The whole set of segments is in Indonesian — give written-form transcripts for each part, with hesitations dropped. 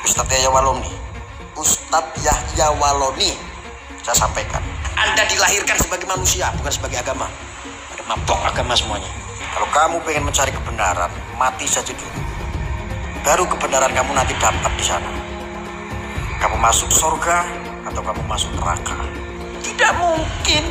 Ustadz Yahya Waloni, Ustadz Yahya Waloni, saya sampaikan, Anda dilahirkan sebagai manusia, bukan sebagai agama. Ada mabok agama semuanya. Kalau kamu pengen mencari kebenaran, mati saja dulu. Baru kebenaran kamu nanti dapat di sana. Kamu masuk surga atau kamu masuk neraka. Tidak mungkin,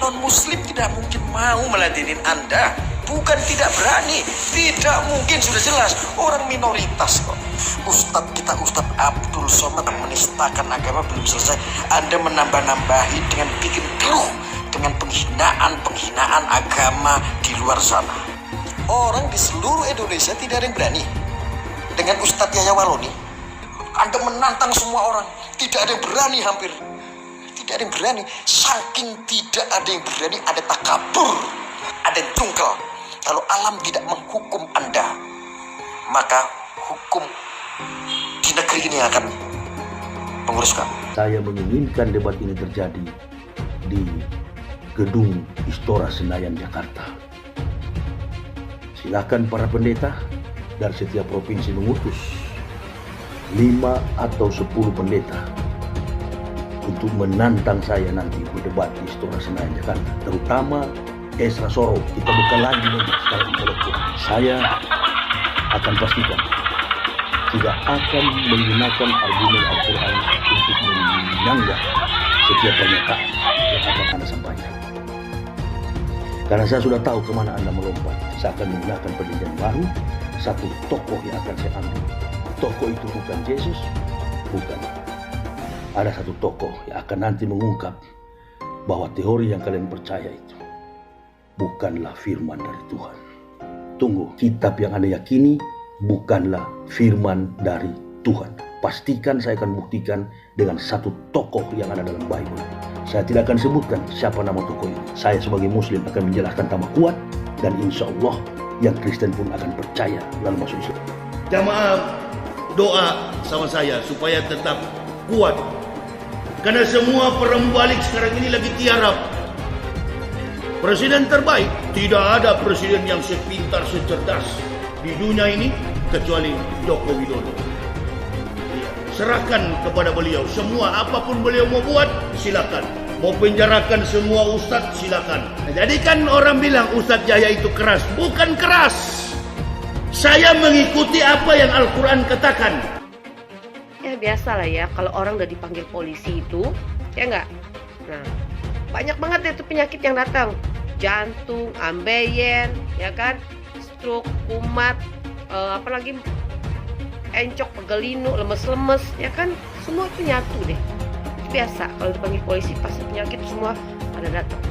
non-muslim tidak mungkin mau meladenin Anda. Bukan tidak berani, tidak mungkin, sudah jelas. Orang minoritas kok. Ustadz kita, Ustadz Abdul Somad, menistakan agama belum selesai. Anda menambah-nambahi dengan bikin keluh, dengan penghinaan agama di luar sana. Orang di seluruh Indonesia tidak ada yang berani dengan Ustadz Yahya Waloni. Anda menantang semua orang, tidak ada yang berani hampir. Tidak ada yang berani, saking tidak ada yang berani, ada takabur, ada yang jungkel. Kalau alam tidak menghukum Anda, maka hukum di negeri ini akan menguruskan. Saya menginginkan debat ini terjadi di Gedung Istora Senayan, Jakarta. Silakan para pendeta dari setiap provinsi mengutus 5 atau 10 pendeta untuk menantang saya nanti berdebat di Istora Senayan, Jakarta. Terutama Esra Soro, kita bukan lagi secara intelektual. Saya akan pastikan tidak akan menggunakan argumen Al-Quran untuk menyanggah setiap pernyataan yang akan Anda sampaikan. Karena saya sudah tahu kemana Anda melompat. Saya akan menggunakan perjanjian baru, satu tokoh yang akan saya ambil. Tokoh itu bukan Yesus, bukan. Ada satu tokoh yang akan nanti mengungkap bahwa teori yang kalian percaya itu bukanlah firman dari Tuhan. Tunggu, kitab yang Anda yakini bukanlah firman dari Tuhan. Pastikan saya akan buktikan dengan satu tokoh yang ada dalam Bible. Saya tidak akan sebutkan siapa nama tokoh ini. Saya sebagai Muslim akan menjelaskan tambah kuat, dan insya Allah yang Kristen pun akan percaya lalu masuk Islam. Jamaah doa sama saya supaya tetap kuat. Karena semua perang balik sekarang ini lagi tiarap. Presiden terbaik, tidak ada presiden yang sepintar, secerdas di dunia ini kecuali Joko Widodo. Serahkan kepada beliau semua, apapun beliau mau buat, silakan. Mau penjarakan semua ustadz, silakan. Jadi kan orang bilang Ustadz Yahya itu keras. Bukan keras. Saya mengikuti apa yang Al-Quran katakan. Ya biasalah ya, kalau orang udah dipanggil polisi itu, ya enggak? Nah, banyak banget itu penyakit yang datang. Jantung, ambeien, ya kan? Stroke, kumat, apalagi encok, pegelinu, lemes-lemes, ya kan? Semua itu nyatu deh. Biasa kalau dipanggil polisi pasti penyakit semua pada datang.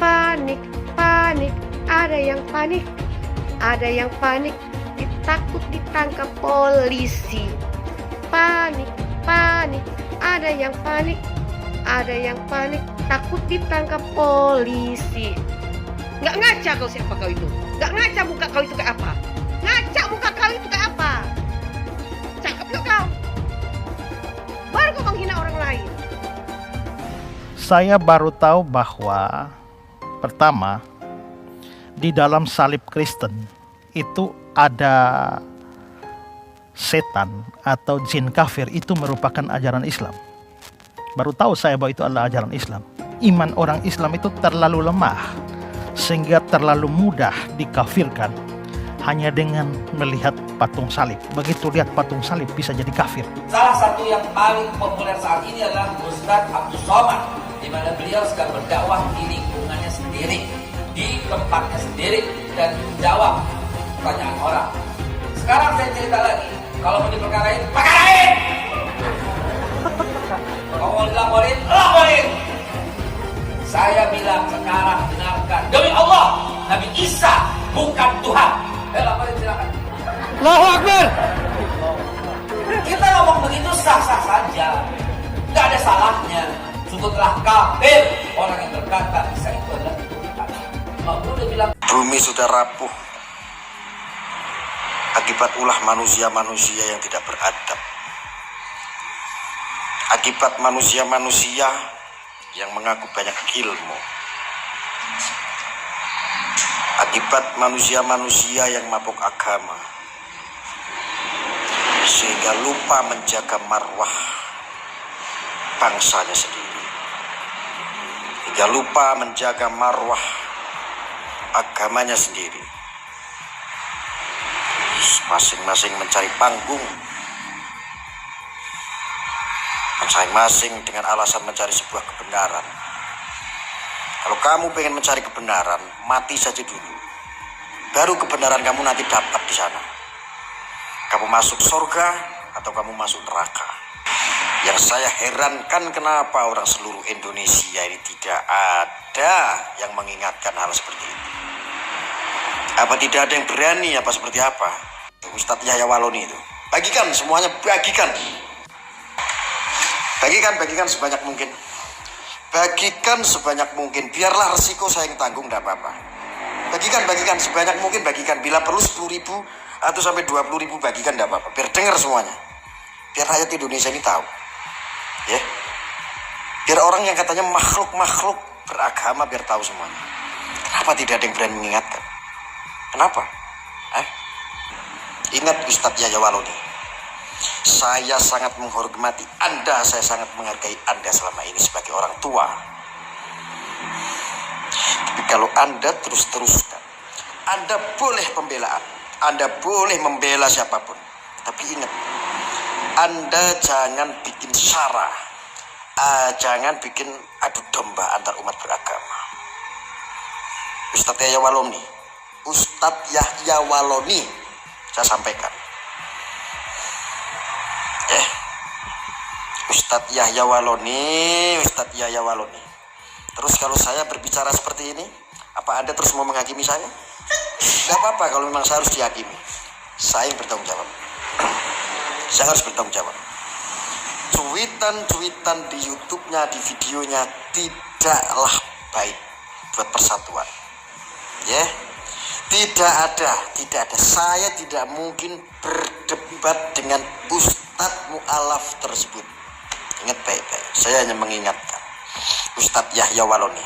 Panik, panik, ada yang panik, ada yang panik, takut ditangkap polisi. Panik, panik, ada yang panik, ada yang panik, takut ditangkap polisi. Nggak ngaca kau siapa kau itu? Nggak ngaca muka kau itu kayak apa? Ngaca muka kau itu kayak apa? Cakep yuk kau. Baru kau menghina orang lain. Saya baru tahu bahwa pertama di dalam salib Kristen itu ada setan atau jin kafir, itu merupakan ajaran Islam. Baru tahu saya bahwa itu adalah ajaran Islam. Iman orang Islam itu terlalu lemah sehingga terlalu mudah dikafirkan hanya dengan melihat patung salib. Begitu lihat patung salib bisa jadi kafir. Salah satu yang paling populer saat ini adalah Ustadz Abdul Somad, di mana beliau sedang berdakwah di lingkungannya sendiri, di tempatnya sendiri, dan menjawab pertanyaan orang. Sekarang saya cerita lagi, kalau mau diperkarain, perkarain! Kalau mau dilaporin, laporin! Saya bilang sekarang dengarkan, demi Allah, Nabi Isa bukan Tuhan. Laporin silakan. Allahu Akbar. Kita ngomong begitu sah-sah saja, nggak ada salahnya. Sungguh telah kafir orang yang berkata Isa itu adalah Tuhan. Udah bilang Bumi sudah rapuh akibat ulah manusia-manusia yang tidak beradab, akibat manusia-manusia yang mengaku banyak ilmu, akibat manusia-manusia yang mabuk agama. sehingga lupa menjaga marwah bangsanya sendiri, hingga lupa menjaga marwah agamanya sendiri. Masing-masing mencari panggung, masing-masing dengan alasan mencari sebuah kebenaran. Kalau kamu pengen mencari kebenaran, mati saja dulu, baru kebenaran kamu nanti dapat di sana. Kamu masuk surga atau kamu masuk neraka. Yang saya herankan, kenapa orang seluruh Indonesia ini tidak ada yang mengingatkan hal seperti itu. Apa tidak ada yang berani, apa seperti apa? Ustadz Yahya Waloni itu, bagikan semuanya, bagikan sebanyak mungkin. Bagikan sebanyak mungkin, biarlah resiko saya yang tanggung, tidak apa-apa. Bagikan sebanyak mungkin, bagikan. Bila perlu 10.000 atau sampai 20.000, bagikan, tidak apa-apa. Biar dengar semuanya, biar rakyat Indonesia ini tahu, ya. Biar orang yang katanya makhluk beragama biar tahu semuanya. Kenapa tidak ada yang berani mengingatkan? Kenapa? Ingat Ustadz Yahya Waloni, saya sangat menghormati Anda, saya sangat menghargai Anda selama ini sebagai orang tua. Tapi kalau Anda terus-teruskan, Anda boleh pembelaan, Anda boleh membela siapapun. Tapi ingat, Anda jangan bikin sara, jangan bikin adu domba antar umat beragama. Ustadz Yahya Waloni, saya sampaikan. Ustadz Yahya Waloni. Terus kalau saya berbicara seperti ini, apa Anda terus mau menghakimi saya? Tidak apa-apa kalau memang saya harus dihakimi. Saya yang bertanggung jawab. Saya harus bertanggung jawab. Cuitan di YouTube-nya, di videonya tidaklah baik buat persatuan. Ya, tidak ada. Saya tidak mungkin berdebat dengan Ustadz mu'alaf tersebut. Ingat baik-baik, saya hanya mengingatkan Ustadz Yahya Waloni.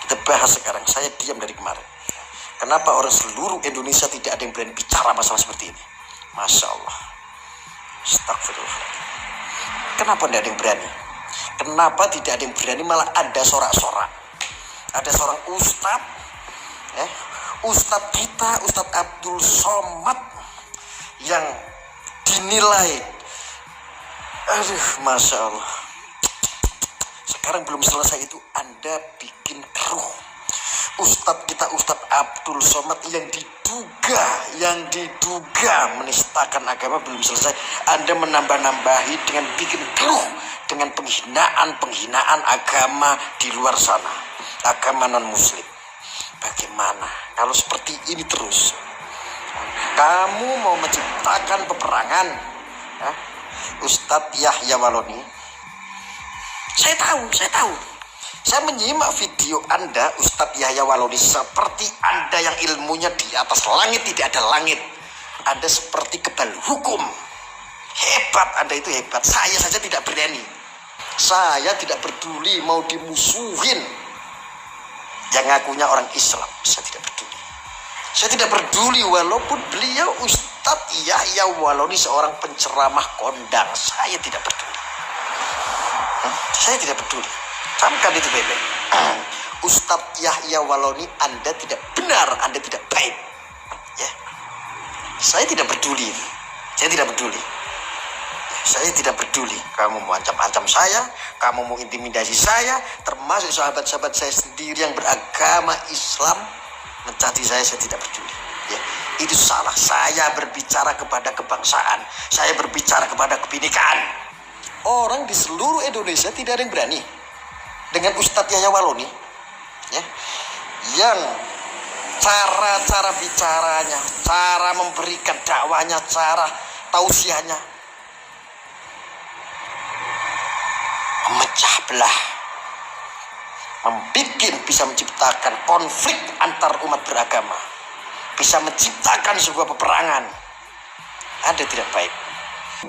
Kita bahas sekarang, saya diam dari kemarin. Kenapa orang seluruh Indonesia tidak ada yang berani bicara masalah seperti ini? Masya Allah, astagfirullah. Kenapa tidak ada yang berani? Kenapa tidak ada yang berani, malah ada sorak-sorak. Ada seorang ustadz, ustadz kita, Ustadz Abdul Somad, yang dinilai, Masya Allah, sekarang belum selesai itu Anda bikin keruh. Ustadz kita, Ustadz Abdul Somad, yang diduga menistakan agama belum selesai, Anda menambah-nambahi dengan bikin keruh, dengan penghinaan agama di luar sana, agama non-muslim. Bagaimana kalau seperti ini terus? Kamu mau menciptakan peperangan, Ustadz Yahya Waloni? Saya tahu. Saya menyimak video Anda, Ustadz Yahya Waloni, seperti Anda yang ilmunya di atas langit, tidak ada langit. Anda seperti kebal hukum. Hebat, Anda itu hebat. Saya saja tidak berani. Saya tidak peduli mau dimusuhin yang ngakunya orang Islam. Saya tidak peduli walaupun beliau Ustadz Yahya Waloni seorang penceramah kondang. Saya tidak peduli. Saya tidak peduli. Camkan itu baik-baik. Ustadz Yahya Waloni, Anda tidak benar, Anda tidak baik. Ya. Saya tidak peduli. Saya tidak peduli. Kamu mau ancam-ancam saya, kamu mau intimidasi saya, termasuk sahabat-sahabat saya sendiri yang beragama Islam mencaci saya tidak peduli. Ya, itu salah. Saya berbicara kepada kebangsaan, saya berbicara kepada kebinekaan. Orang di seluruh Indonesia tidak ada yang berani dengan Ustadz Yahya Waloni, ya, yang cara bicaranya, cara memberikan dakwahnya, cara tausiahnya memecah belah, bisa menciptakan konflik antar umat beragama, bisa menciptakan sebuah peperangan. Anda tidak baik.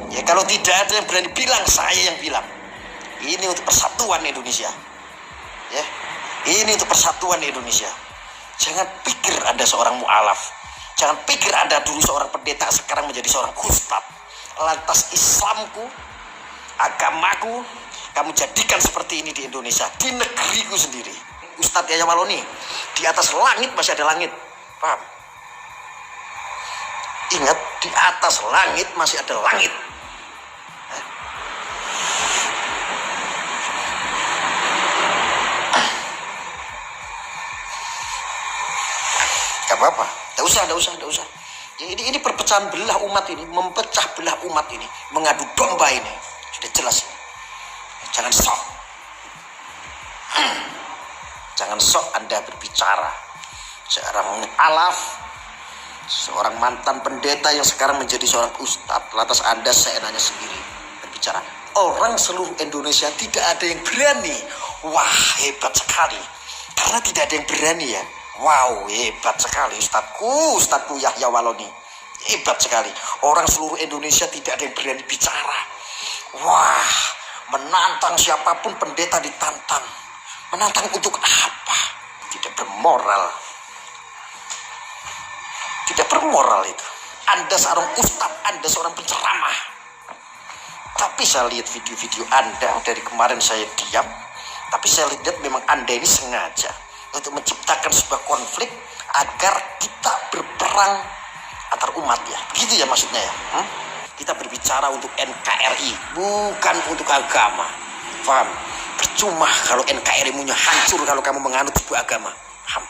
Ya, kalau tidak ada yang berani bilang, saya yang bilang. Ini untuk persatuan Indonesia. Ya, ini untuk persatuan Indonesia. Jangan pikir Anda seorang mu'alaf. Jangan pikir Anda dulu seorang pendeta, sekarang menjadi seorang ustadz. lantas Islamku, agamaku, kamu jadikan seperti ini di Indonesia, di negeriku sendiri. Ustadz Yahya Waloni, di atas langit masih ada langit. Paham? Ingat, di atas langit masih ada langit. Gak apa-apa, gak usah. Ini perpecahan belah umat ini, memecah belah umat ini, mengadu domba ini. Sudah jelas. Jangan sok. Jangan sok Anda berbicara. Seorang alaf, seorang mantan pendeta yang sekarang menjadi seorang ustadz, lantas Anda seenaknya sendiri berbicara. Orang seluruh Indonesia tidak ada yang berani. Wah, hebat sekali. Karena tidak ada yang berani ya. Wow, hebat sekali Ustadku Yahya Waloni. Hebat sekali. Orang seluruh Indonesia tidak ada yang berani bicara. Wah, menantang siapapun pendeta ditantang. Menantang untuk apa? Tidak bermoral. Tidak bermoral itu. Anda seorang ustadz, Anda seorang penceramah. Tapi saya lihat video-video Anda dari kemarin saya diam. Tapi saya lihat memang Anda ini sengaja untuk menciptakan sebuah konflik agar kita berperang antar umat ya. Begitu ya maksudnya ya. Kita berbicara untuk NKRI, bukan untuk agama. Paham? Percuma kalau NKRI-munya hancur kalau kamu menganut sebuah agama. Paham?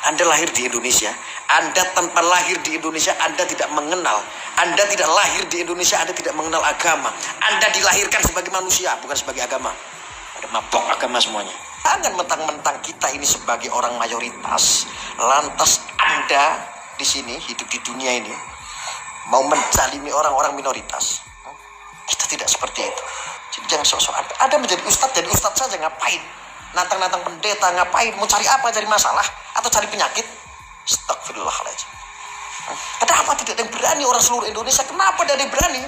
Anda lahir di Indonesia. Anda tanpa lahir di Indonesia, Anda tidak mengenal. Anda tidak lahir di Indonesia, Anda tidak mengenal agama. Anda dilahirkan sebagai manusia, bukan sebagai agama. Ada mabok agama semuanya. Jangan mentang-mentang kita ini sebagai orang mayoritas, lantas Anda di sini hidup di dunia ini mau menzalimi orang-orang minoritas. Kita tidak seperti itu. Jadi jangan sok-sok Anda menjadi ustadz, jadi ustadz saja ngapain? Nantang-nantang pendeta ngapain? Mau cari apa? Cari masalah atau cari penyakit? Astagfirullahaladzim. Kenapa tidak ada yang berani orang seluruh Indonesia? Kenapa tidak ada yang berani?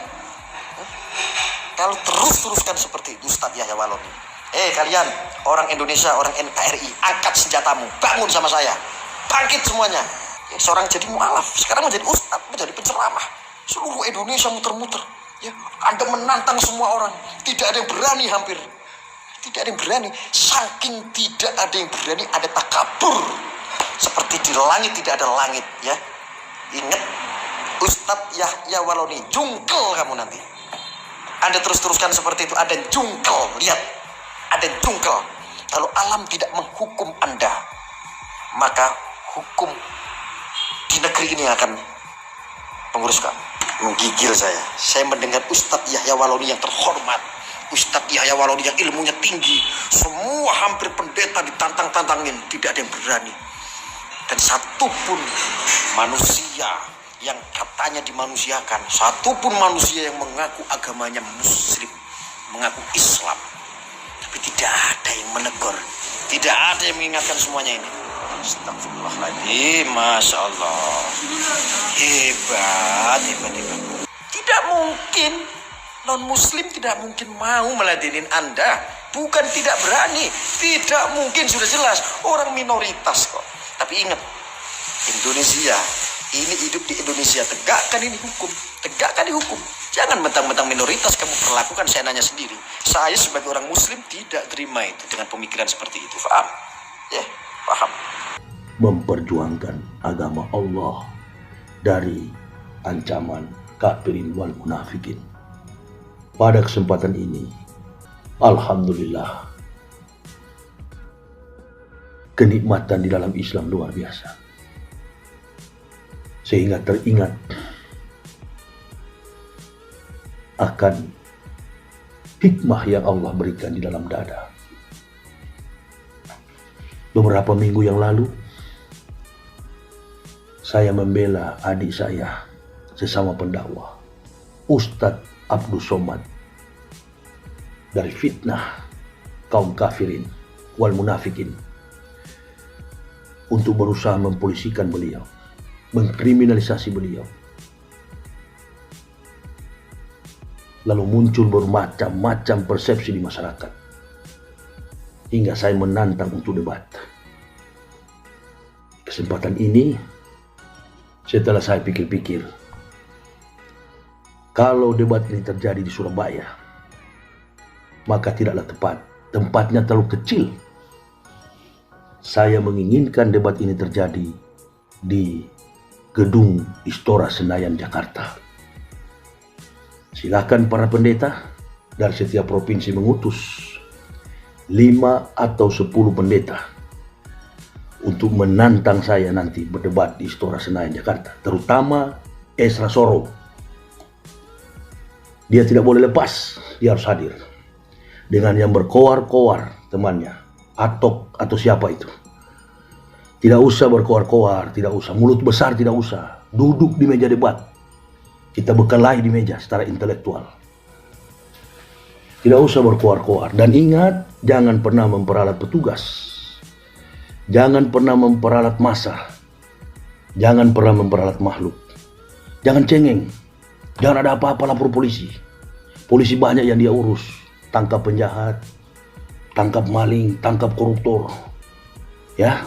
Kalau terus-teruskan seperti itu Ustadz Yahya Waloni. Kalian orang Indonesia, orang NKRI, angkat senjatamu, bangun sama saya, bangkit semuanya. Seorang jadi mualaf, sekarang menjadi ustadz, menjadi penceramah. Seluruh Indonesia muter-muter. Ya, Anda menantang semua orang, tidak ada yang berani hampir. Tidak ada yang berani, saking tidak ada yang berani, ada takabur. Seperti di langit tidak ada langit ya. Ingat, Ustadz Yahya Waloni, jungkel kamu nanti. Anda terus-teruskan seperti itu, ada jungkel, lihat. Ada jungkel. Kalau alam tidak menghukum Anda, maka hukum di negeri ini akan mengurus kamu. Menggigil saya mendengar Ustadz Yahya Waloni yang terhormat, Ustadz Yahya Waloni yang ilmunya tinggi, semua hampir pendeta ditantang-tantangin, tidak ada yang berani. Dan satupun manusia yang katanya dimanusiakan, satupun manusia yang mengaku agamanya Muslim, mengaku Islam, tapi tidak ada yang menegur, tidak ada yang mengingatkan semuanya ini. Astagfirullahaladzim, Masya Allah. Hebat. Tidak mungkin non-muslim tidak mungkin mau meladenin Anda. Bukan tidak berani, tidak mungkin, sudah jelas. Orang minoritas kok. Tapi ingat, Indonesia, ini hidup di Indonesia, tegakkan ini hukum. Tegakkan ini hukum. Jangan mentang-mentang minoritas kamu perlakukan seenaknya sendiri. Saya sebagai orang muslim tidak terima itu dengan pemikiran seperti itu. Paham? Ya, paham. Memperjuangkan agama Allah dari ancaman kafirin wal munafikin. Pada kesempatan ini, alhamdulillah, kenikmatan di dalam Islam luar biasa. Sehingga teringat akan hikmah yang Allah berikan di dalam dada. Beberapa minggu yang lalu, saya membela adik saya, sesama pendakwah, Ustadz Abdul Somad, dari fitnah kaum kafirin wal munafikin, untuk berusaha mempolisikan beliau, mengkriminalisasi beliau. Lalu muncul bermacam-macam persepsi di masyarakat, hingga saya menantang untuk debat. Kesempatan ini, setelah saya pikir-pikir, Kalau debat ini terjadi di Surabaya, maka tidaklah tepat. Tempatnya terlalu kecil. Saya menginginkan debat ini terjadi di Gedung Istora Senayan, Jakarta. Silakan para pendeta dari setiap provinsi mengutus 5 atau 10 pendeta untuk menantang saya nanti berdebat di Istora Senayan, Jakarta. Terutama Esra Soro. Dia tidak boleh lepas, dia harus hadir. Dengan yang berkoar-koar temannya, Atok atau siapa itu. Tidak usah berkoar-koar, tidak usah. Mulut besar tidak usah. Duduk di meja debat. Kita bekalahi di meja secara intelektual. Tidak usah berkoar-koar. Dan ingat, jangan pernah memperalat petugas. Jangan pernah memperalat massa. Jangan pernah memperalat makhluk. Jangan cengeng. Jangan ada apa-apa lapor polisi. Polisi banyak yang dia urus. Tangkap penjahat, tangkap maling, tangkap koruptor. Ya.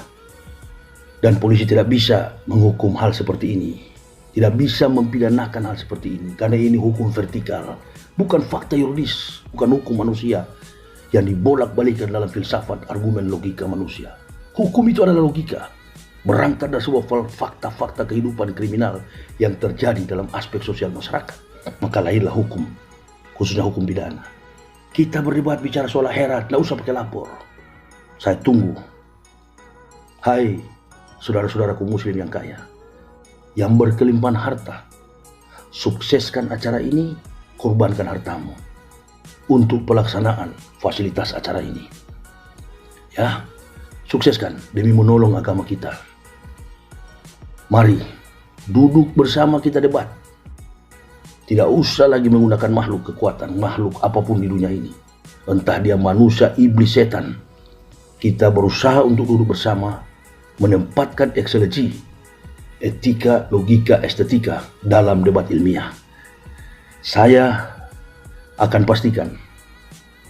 Dan polisi tidak bisa menghukum hal seperti ini. Tidak bisa mempidanakan hal seperti ini. Karena ini hukum vertikal. Bukan fakta yuridis. Bukan hukum manusia. Yang dibolak-balikan dalam filsafat argumen logika manusia. Hukum itu adalah logika. Berangkat dari sebuah fakta-fakta kehidupan kriminal yang terjadi dalam aspek sosial masyarakat. Maka lahirlah hukum. Khususnya hukum pidana. Kita berdebat bicara soal akhirat. Tidak usah pakai lapor. Saya tunggu. Hai saudara-saudaraku muslim yang kaya, yang berkelimpahan harta, sukseskan acara ini, korbankan hartamu untuk pelaksanaan fasilitas acara ini. Ya, sukseskan demi menolong agama kita. Mari duduk bersama kita debat. Tidak usah lagi menggunakan makhluk kekuatan, makhluk apapun di dunia ini. Entah dia manusia, iblis, setan. Kita berusaha untuk duduk bersama, menempatkan ekselensi, etika, logika, estetika dalam debat ilmiah. Saya akan pastikan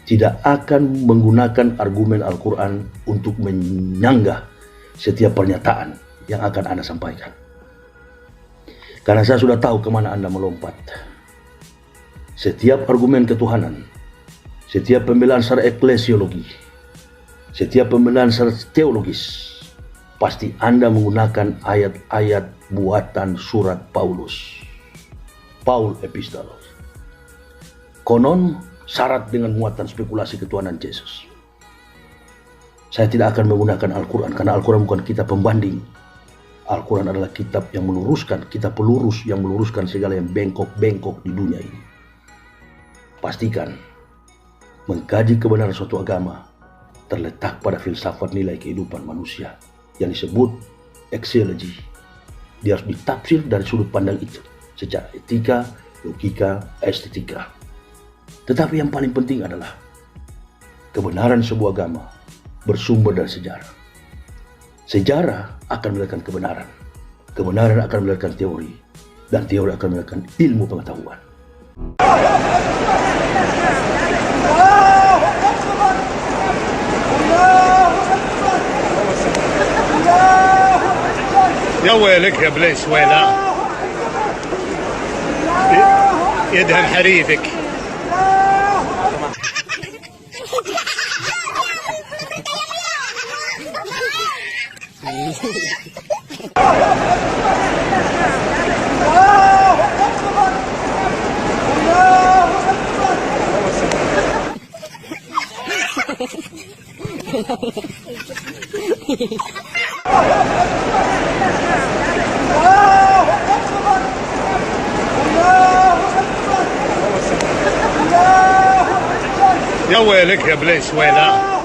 tidak akan menggunakan argumen Al-Quran untuk menyanggah setiap pernyataan yang akan Anda sampaikan. Karena saya sudah tahu kemana Anda melompat. Setiap argumen ketuhanan, setiap pembelaan secara eklesiologi, setiap pembelaan secara teologis, pasti Anda menggunakan ayat-ayat buatan surat Paulus. Paul Epistolos. Konon syarat dengan muatan spekulasi ketuhanan Yesus. Saya tidak akan menggunakan Al-Quran, karena Al-Quran bukan kitab pembanding. Al-Quran adalah kitab yang meluruskan, kitab pelurus yang meluruskan segala yang bengkok-bengkok di dunia ini. Pastikan, mengkaji kebenaran suatu agama terletak pada filsafat nilai kehidupan manusia yang disebut axiology. Dia harus ditafsir dari sudut pandang itu, secara etika, logika, estetika. Tetapi yang paling penting adalah kebenaran sebuah agama bersumber dari sejarah. Sejarah akan melahirkan kebenaran. Kebenaran akan melahirkan teori. Dan teori akan melahirkan ilmu pengetahuan. يا ويلك يا بليس ويلا يدهم حريفك يا ويلك يا بليس ويلا